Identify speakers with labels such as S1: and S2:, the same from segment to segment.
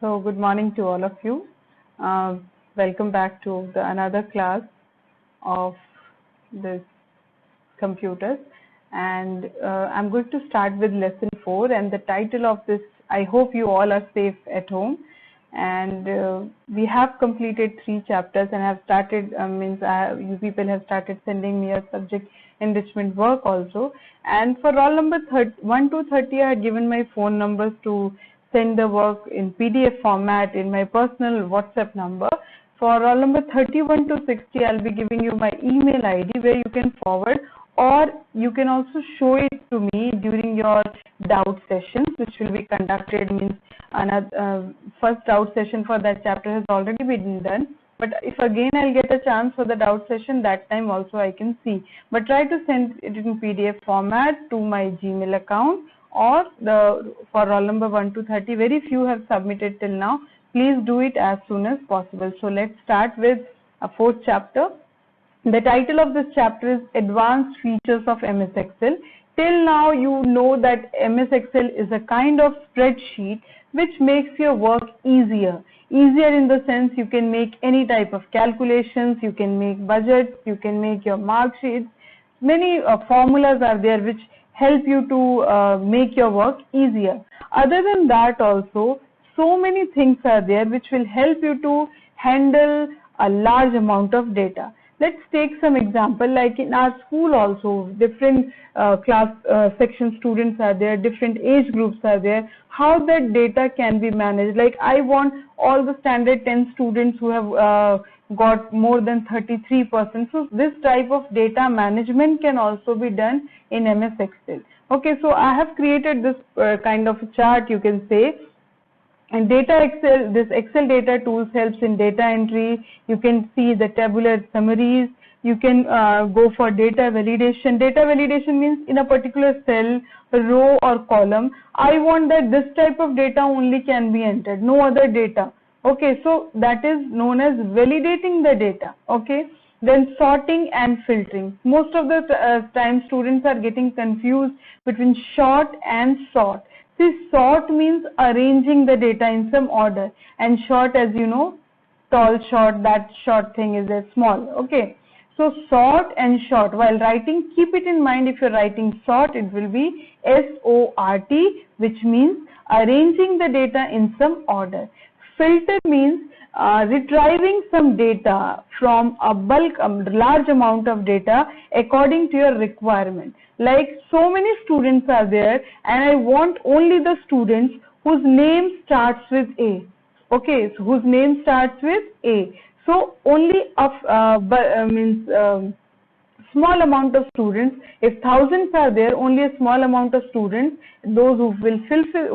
S1: So good morning to all of you. Uh, Welcome back to another class of this computers, and I'm going to start with lesson 4, and the title of this, I hope you all are safe at home. And we have completed 3 chapters and have started, you people have started sending me a subject enrichment work also. And for roll number 1 to 30, I had given my phone numbers to send the work in PDF format in my personal WhatsApp number. For roll number 31 to 60, I'll be giving you my email ID where you can forward, or you can also show it to me during your doubt sessions, which will be conducted. Means another first doubt session for that chapter has already been done. But if again I'll get a chance for the doubt session, that time also I can see. But try to send it in PDF format to my Gmail account, or for roll number 1 to 30. Very few have submitted till now. Please do it as soon as possible. So let's start with a 4th chapter. The title of this chapter is Advanced Features of MS Excel. Till now you know that MS Excel is a kind of spreadsheet which makes your work easier. Easier in the sense you can make any type of calculations, you can make budgets, you can make your mark sheets. Many formulas are there which help you to make your work easier. Other than that also, so many things are there which will help you to handle a large amount of data. Let's take some example, like in our school also, different class section students are there, different age groups are there, how that data can be managed. Like I want all the standard 10 students who have got more than 33%. So this type of data management can also be done in MS Excel. Okay, so I have created this kind of a chart, you can say. And this Excel data tools helps in data entry. You can see the tabular summaries. You can go for data validation. Data validation means in a particular cell, row or column, I want that this type of data only can be entered, no other data. Okay, so that is known as validating the data. Okay, then sorting and filtering. Most of the time students are getting confused between sort and sort. See, sort means arranging the data in some order, and sort, as you know, tall short, that short thing is a small. Okay, so sort and sort. While writing, keep it in mind, if you're writing sort, it will be S-O-R-T, which means arranging the data in some order. Filter means retrieving some data from a large amount of data according to your requirement. Like so many students are there, and I want only the students whose name starts with A. Okay, so whose name starts with A. So only small amount of students. If thousands are there, only a small amount of students, those who will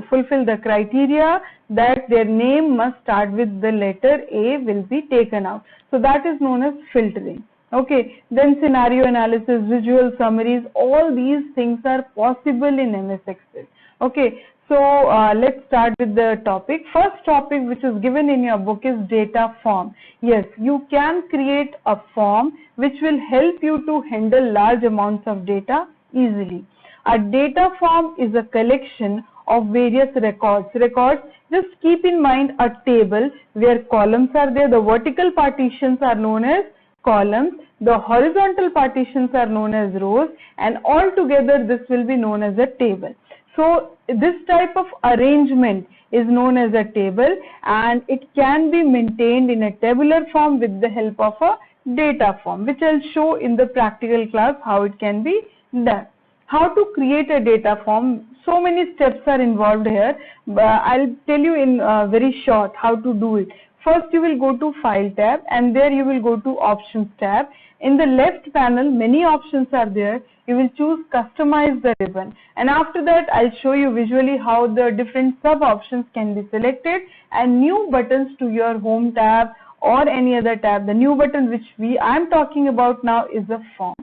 S1: fulfill the criteria that their name must start with the letter A, will be taken out. So that is known as filtering. Okay, then scenario analysis, visual summaries, all these things are possible in MS Excel. Okay, so let's start with the topic. First topic which is given in your book is data form. Yes, you can create a form which will help you to handle large amounts of data easily. A data form is a collection of various records. Just keep in mind a table where columns are there. The vertical partitions are known as columns, the horizontal partitions are known as rows, and all together this will be known as a table. So this type of arrangement is known as a table, and it can be maintained in a tabular form with the help of a data form, which I'll show in the practical class how it can be done. How to create a data form? So many steps are involved here. I'll tell you in very short how to do it. First, you will go to File tab, and there you will go to Options tab. In the left panel, many options are there. You will choose Customize the ribbon, and after that, I'll show you visually how the different sub-options can be selected, and new buttons to your Home tab or any other tab. The new button which I'm talking about now is a Form.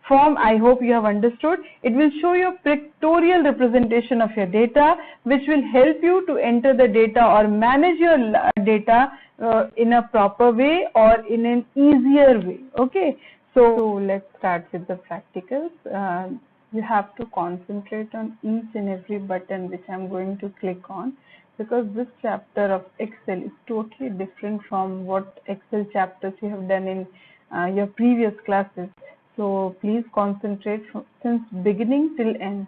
S1: Form, I hope you have understood. It will show you a pictorial representation of your data, which will help you to enter the data or manage your data in a proper way or in an easier way. Okay, so let's start with the practicals. You have to concentrate on each and every button which I'm going to click on. because this chapter of Excel is totally different from what Excel chapters you have done in your previous classes. So please concentrate since beginning till end,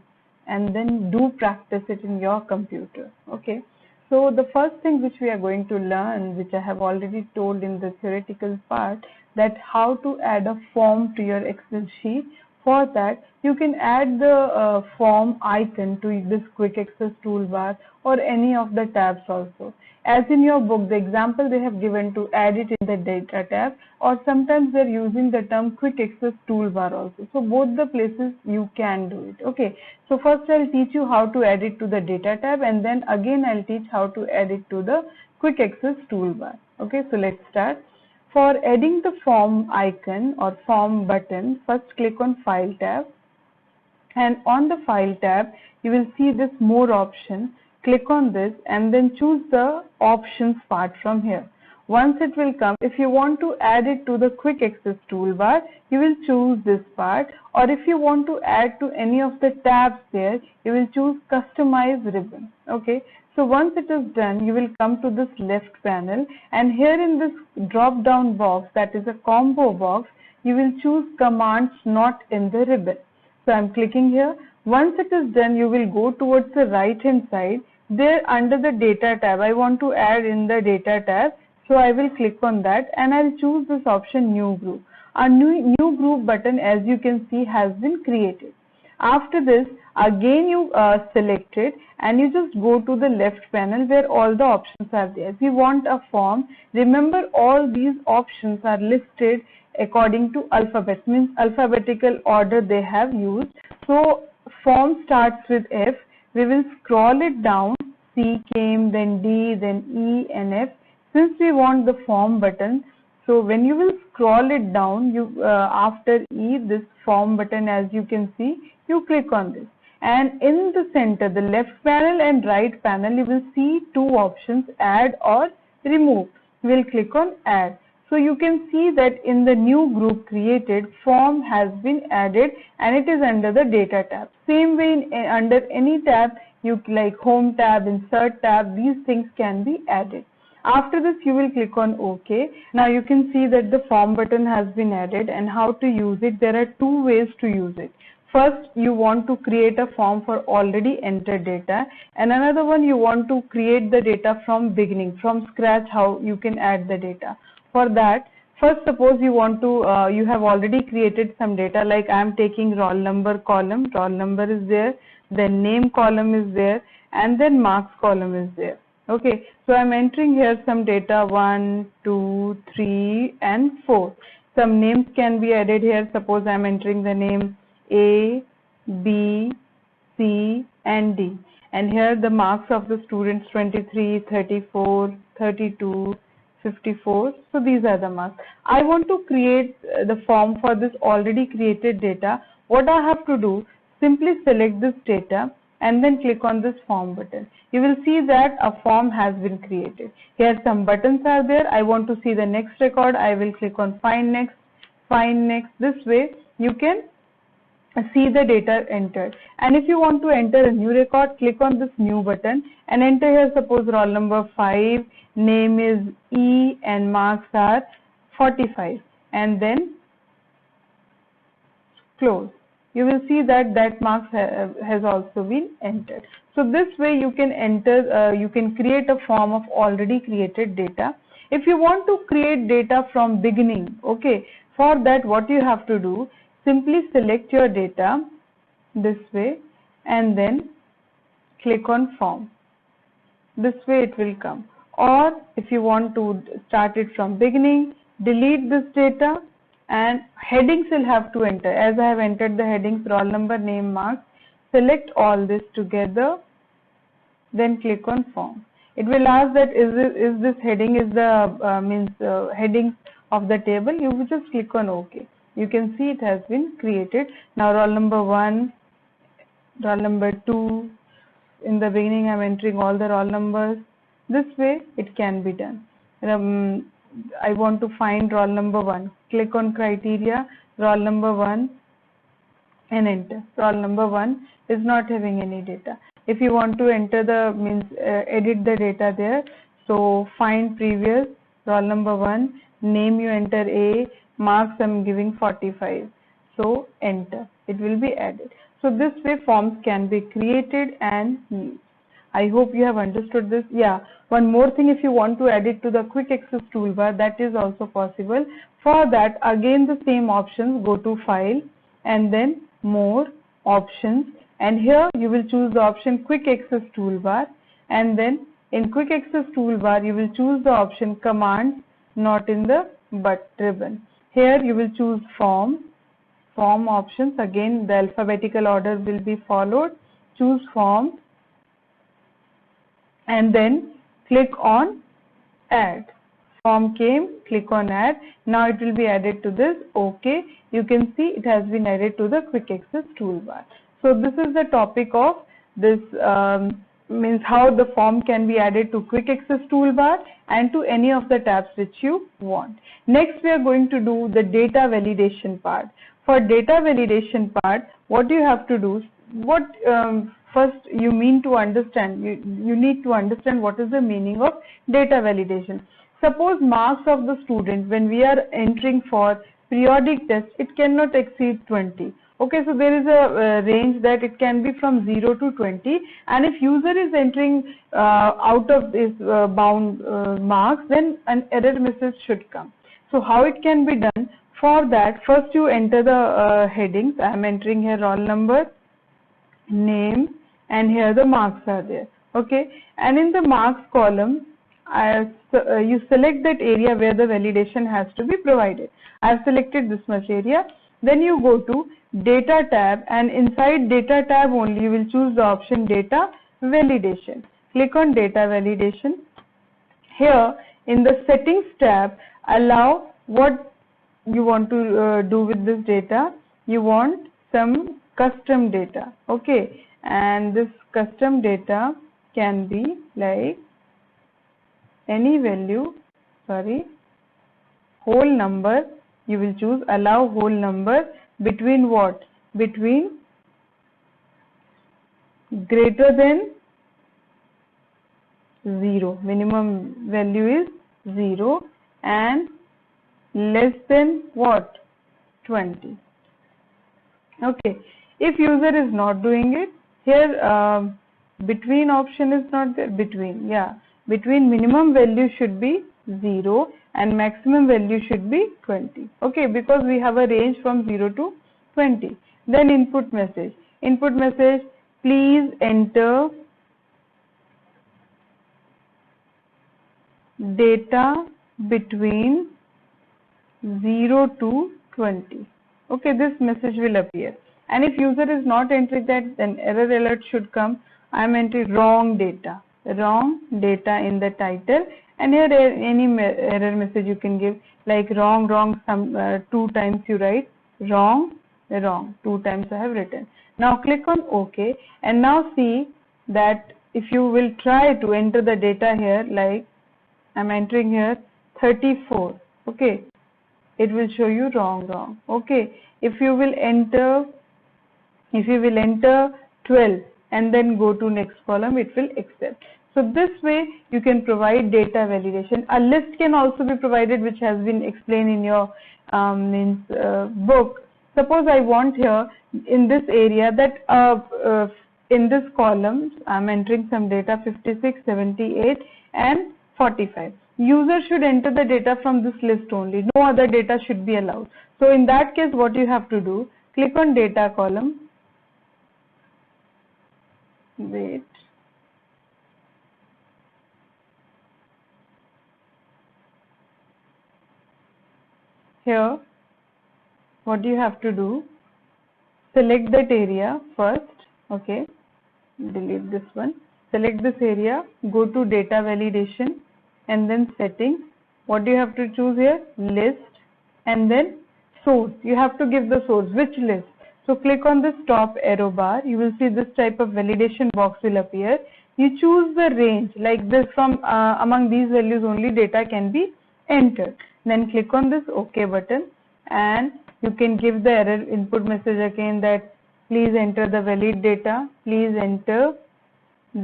S1: and then do practice it in your computer. Okay. So the first thing which we are going to learn, which I have already told in the theoretical part, that how to add a form to your Excel sheet. For that, you can add the form icon to this quick access toolbar or any of the tabs also. As in your book, the example they have given to add it in the data tab, or sometimes they're using the term quick access toolbar also. So both the places you can do it. Okay. So first I'll teach you how to add it to the data tab, and then again I'll teach how to add it to the quick access toolbar. Okay. So let's start. For adding the form icon or form button, first click on File tab, and on the File tab you will see this More option. Click on this and then choose the Options part from here. Once it will come, if you want to add it to the quick access toolbar, you will choose this part, or if you want to add to any of the tabs there, you will choose Customize ribbon. Okay. So once it is done, you will come to this left panel, and here in this drop down box, that is a combo box, you will choose Commands Not in the Ribbon. So I'm clicking here. Once it is done, you will go towards the right hand side. There under the data tab, I want to add in the data tab. So I will click on that and I'll choose this option New Group. A new group button, as you can see, has been created. After this, again you select it and you just go to the left panel where all the options are there. If you want a form, remember all these options are listed according to alphabet, means alphabetical order they have used. So form starts with F. We will scroll it down. C came, then D, then E and F. Since we want the form button, so when you will scroll it down, you after E, this form button, as you can see, you click on this. And in the center, the left panel and right panel, you will see two options, add or remove. We will click on add. So you can see that in the new group created, form has been added and it is under the data tab. Same way under any tab, you like home tab, insert tab, these things can be added. After this, you will click on OK. Now you can see that the form button has been added, and how to use it. There are two ways to use it. First, you want to create a form for already entered data, and another one you want to create the data from beginning, from scratch, how you can add the data. For that, first suppose you want to, you have already created some data, like I am taking roll number column, roll number is there, then name column is there, and then marks column is there. Okay, so I'm entering here some data 1, 2, 3 and 4. Some names can be added here. Suppose I'm entering the name A, B, C and D. And here the marks of the students 23, 34, 32, 54. So these are the marks. I want to create the form for this already created data. What I have to do, simply select this data and then click on this form button. You will see that a form has been created. Here some buttons are there. I want to see the next record. I will click on find next, find next. This way you can see the data entered. And if you want to enter a new record, click on this new button and enter here, suppose roll number 5, name is E and marks are 45, and then close. You will see that that marks has also been entered. So this way you can enter, you can create a form of already created data. If you want to create data from beginning, okay, for that what you have to do, simply select your data this way and then click on form. This way it will come. Or if you want to start it from beginning, delete this data and headings will have to enter. As I have entered the headings, roll number, name, marks, select all this together, then click on form. It will ask that is this heading is the headings of the table. You will just click on OK. You can see it has been created. Now roll number 1, roll number 2. In the beginning I am entering all the roll numbers. This way it can be done. I want to find roll number 1. Click on criteria, roll number 1 and enter. Roll number 1 is not having any data. If you want to enter the edit the data there, so find previous, roll number 1, name you enter A, marks I'm giving 45. So enter, it will be added. So this way forms can be created and used. I hope you have understood this. Yeah, one more thing, if you want to add it to the quick access toolbar, that is also possible. For that, again the same options, go to file and then more options, and here you will choose the option quick access toolbar, and then in quick access toolbar you will choose the option commands not in the but ribbon. Here you will choose form options, again the alphabetical order will be followed. Choose form and then click on add. Form came, click on add. Now it will be added to this. Okay, you can see it has been added to the quick access toolbar. So this is the topic of this means how the form can be added to quick access toolbar and to any of the tabs which you want. Next we are going to do the data validation part. For data validation part, what you have to do, first you mean to understand, you need to understand what is the meaning of data validation. Suppose marks of the student, when we are entering for periodic test, it cannot exceed 20. Okay, so there is a range that it can be from 0 to 20, and if user is entering out of this bound marks, then an error message should come. So how it can be done? For that, first you enter the headings. I am entering here roll number, name, and here the marks are there. Okay, and in the marks column, you select that area where the validation has to be provided. I have selected this much area. Then you go to data tab, and inside data tab only you will choose the option data validation. Click on data validation. Here in the settings tab, allow what you want to do with this data. You want some custom data. Okay, and this custom data can be like any value, whole number. You will choose allow whole number between what? Between greater than 0, minimum value is 0, and less than what? 20. Okay, if user is not doing it, here between option is not there. Between minimum value should be 0 and maximum value should be 20. Okay, because we have a range from 0 to 20. Then input message, please enter data between 0 to 20. Okay, this message will appear, and if user is not entering that, then error alert should come. I am entering wrong data in the title, and here any error message you can give, like wrong, some 2 times you write wrong, 2 times I have written. Now click on OK, and now see that if you will try to enter the data here, like I am entering here 34, okay, it will show you wrong. Okay, if you will enter 12 and then go to next column, it will accept. So this way you can provide data validation. A list can also be provided, which has been explained in your book. Suppose I want here in this area that in this column I am entering some data 56, 78 and 45. User should enter the data from this list only. No other data should be allowed. So in that case, what you have to do, click on data column. Wait. Here, what you have to do, select that area first. Okay, delete this one. Select this area, go to data validation, and then settings. What do you have to choose here? List, and then source. You have to give the source. Which list? So click on this top arrow bar. You will see this type of validation box will appear. You choose the range, like this, from among these values only data can be entered. Then click on this OK button, and you can give the error input message again that please enter the valid data, please enter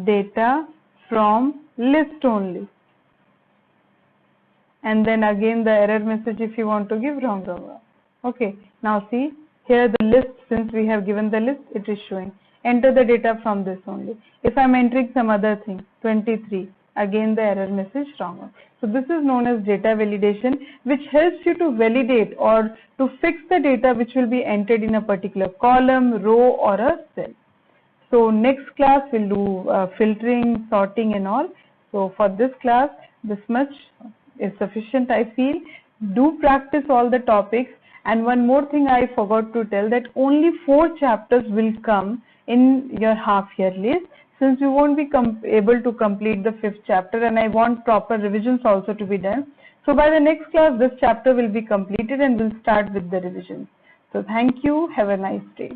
S1: data from list only. And then again the error message if you want to give wrong. Okay, now see here the list, since we have given the list, it is showing. Enter the data from this only. If I am entering some other thing, 23, again the error message wrong. So this is known as data validation, which helps you to validate or to fix the data which will be entered in a particular column, row or a cell. So next class we'll do filtering, sorting and all. So for this class, this much is sufficient, I feel. Do practice all the topics. And one more thing I forgot to tell, that only 4 chapters will come in your half year list, since you won't be able to complete the 5th chapter, and I want proper revisions also to be done. So by the next class, this chapter will be completed and we'll start with the revisions. So thank you. Have a nice day.